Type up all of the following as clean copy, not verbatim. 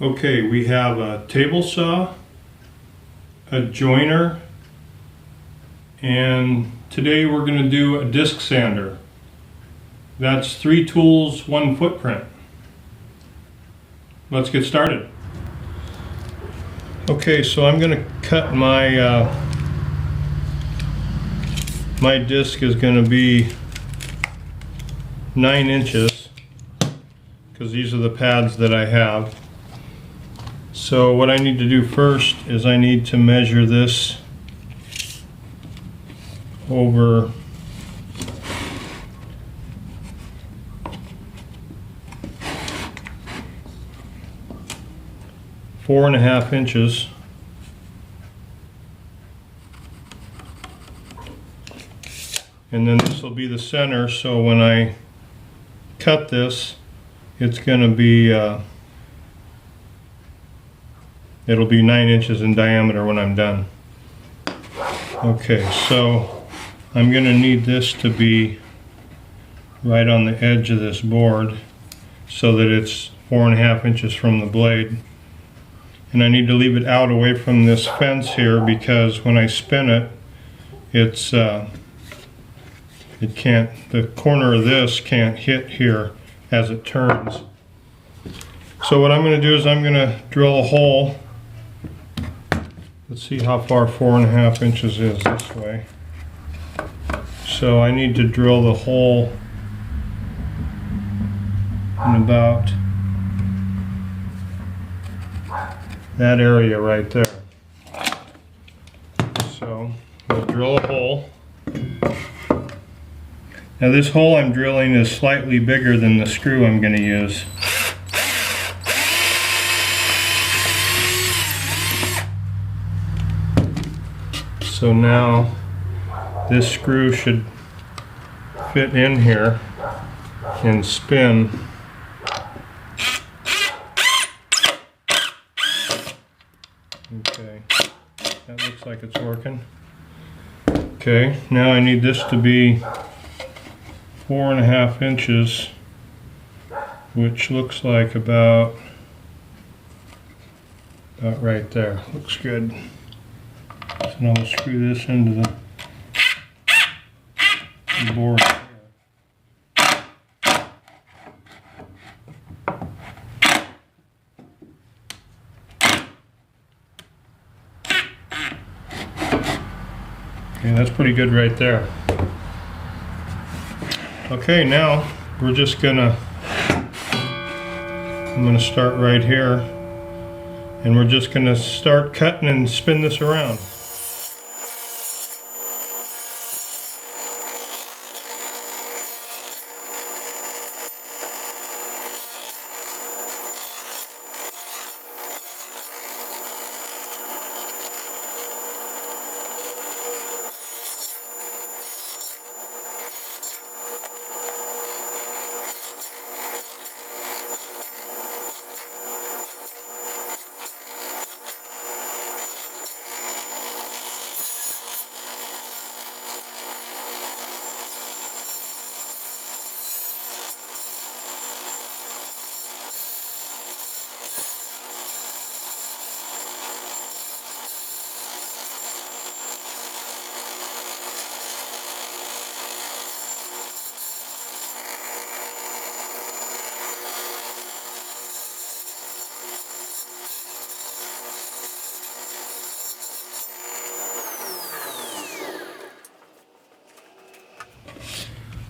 Okay, we have a table saw, a joiner, and today we're going to do a disc sander. That's 3 tools, 1 footprint. Let's get started. Okay, so I'm going to cut my my disc is going to be 9 inches because these are the pads that I have. So what I need to do first is I need to measure this over four and a half inches. And then this will be the center, so when I cut this, it's going to be it'll be 9 inches in diameter when I'm done. Okay, so I'm going to need this to be right on the edge of this board so that it's 4.5 inches from the blade. And I need to leave it out away from this fence here because when I spin it, the corner of this can't hit here as it turns. So what I'm going to do is I'm going to drill a hole. Let's see how far 4.5 inches is this way. So I need to drill the hole in about that area right there. So we'll drill a hole. Now this hole I'm drilling is slightly bigger than the screw I'm going to use. So now this screw should fit in here and spin. Okay, that looks like it's working. Okay, now I need this to be 4.5 inches, which looks like about right there. Looks good. So now we'll screw this into the board. Okay, that's pretty good right there. Okay, now we're just I'm gonna start right here, and we're just gonna start cutting and spin this around.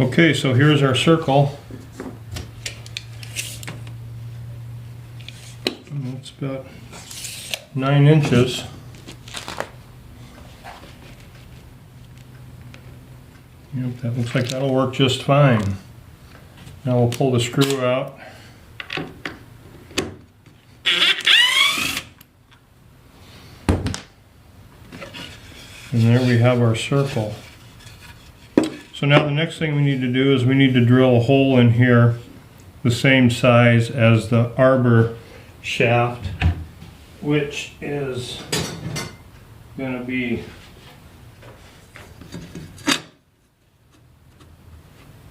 Okay, so here's our circle. And it's about 9 inches. Yep, that looks like that'll work just fine. Now we'll pull the screw out. And there we have our circle. So now the next thing we need to do is we need to drill a hole in here the same size as the arbor shaft, which is going to be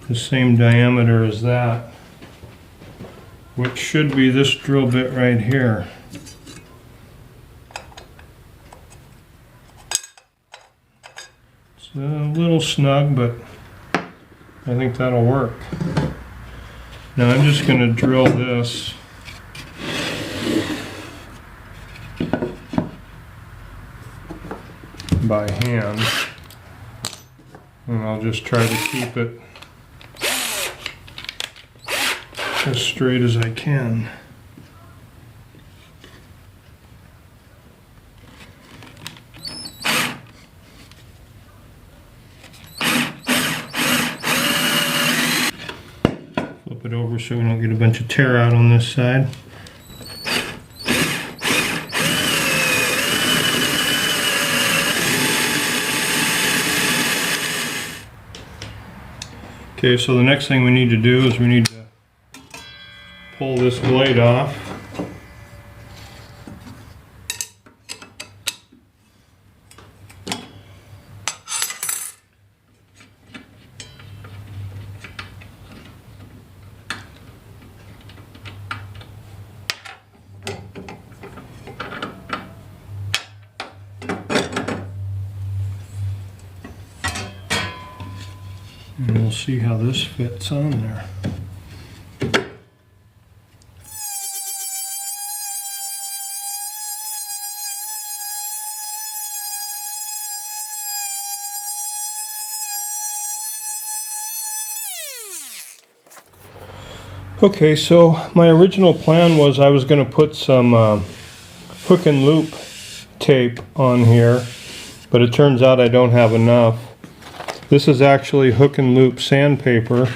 the same diameter as that, which should be this drill bit right here. It's a little snug, but I think that'll work. Now I'm just going to drill this by hand, and I'll just try to keep it as straight as I can. Flip it over so we don't get a bunch of tear out on this side. Okay, so the next thing we need to do is we need to pull this blade off. And we'll see how this fits on there. Okay, so my original plan was I was going to put some hook and loop tape on here, but it turns out I don't have enough. This is actually hook and loop sandpaper,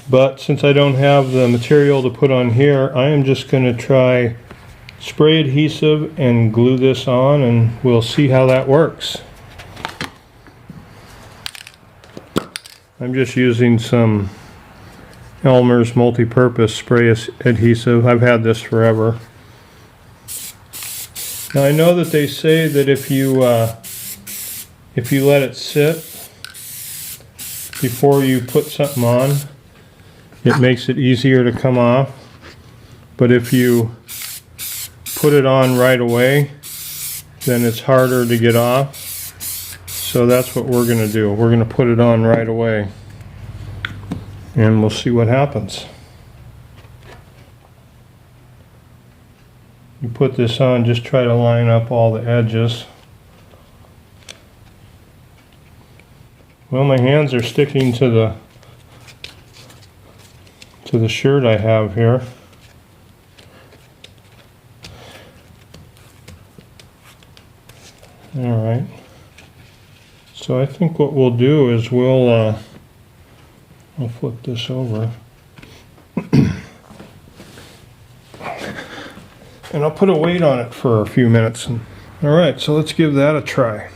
but since I don't have the material to put on here, I am just going to try spray adhesive and glue this on, and we'll see how that works. I'm just using some Elmer's multi-purpose spray adhesive. I've had this forever. Now I know that they say that if you let it sit before you put something on, it makes it easier to come off. But if you put it on right away, then it's harder to get off. So that's what we're going to do. We're going to put it on right away, and we'll see what happens. You put this on, just try to line up all the edges. Well, my hands are sticking to the shirt I have here. All right. So I think what we'll do is I'll flip this over. And I'll put a weight on it for a few minutes. All right, so let's give that a try.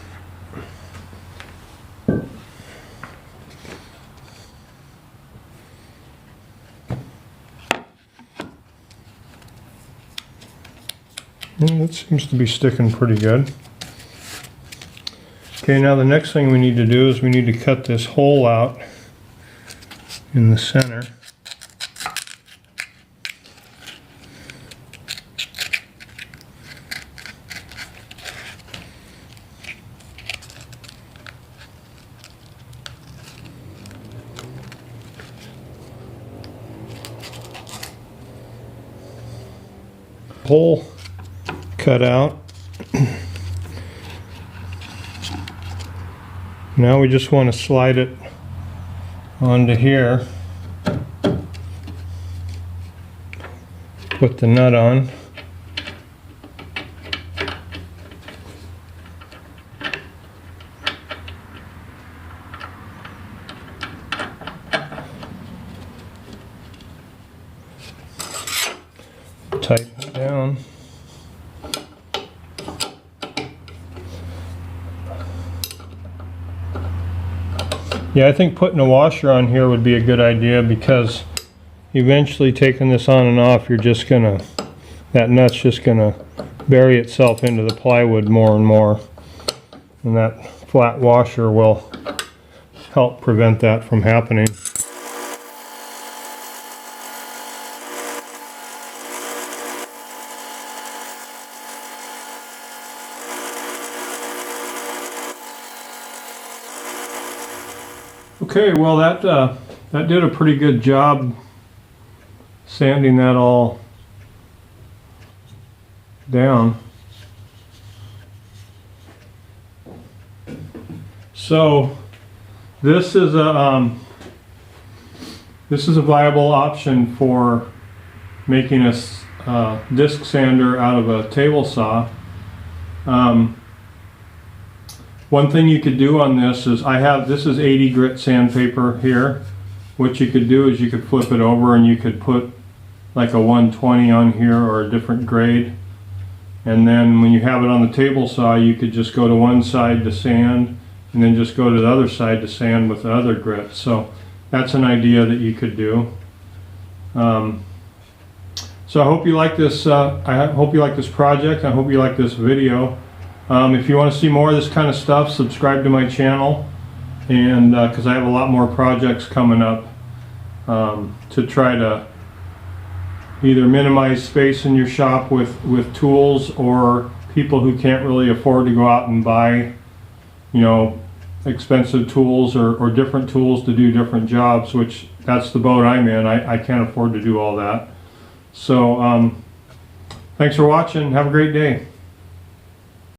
That seems to be sticking pretty good. Okay, now the next thing we need to do is we need to cut this hole out in the center. Hole cut out. Now we just want to slide it onto here. Put the nut on. Tighten it down. Yeah, I think putting a washer on here would be a good idea, because eventually taking this on and off, that nut's just gonna bury itself into the plywood more and more. And that flat washer will help prevent that from happening. Okay, well that did a pretty good job sanding that all down. So this is a viable option for making a disc sander out of a table saw. One thing you could do on this is this is 80 grit sandpaper here. What you could do is you could flip it over and you could put like a 120 on here or a different grade. And then when you have it on the table saw, you could just go to one side to sand and then just go to the other side to sand with the other grit. So that's an idea that you could do. So I hope you like this. I hope you like this project. I hope you like this video. If you want to see more of this kind of stuff, subscribe to my channel, and because I have a lot more projects coming up to try to either minimize space in your shop with tools, or people who can't really afford to go out and buy, you know, expensive tools or different tools to do different jobs, which that's the boat I'm in. I can't afford to do all that. So thanks for watching. Have a great day.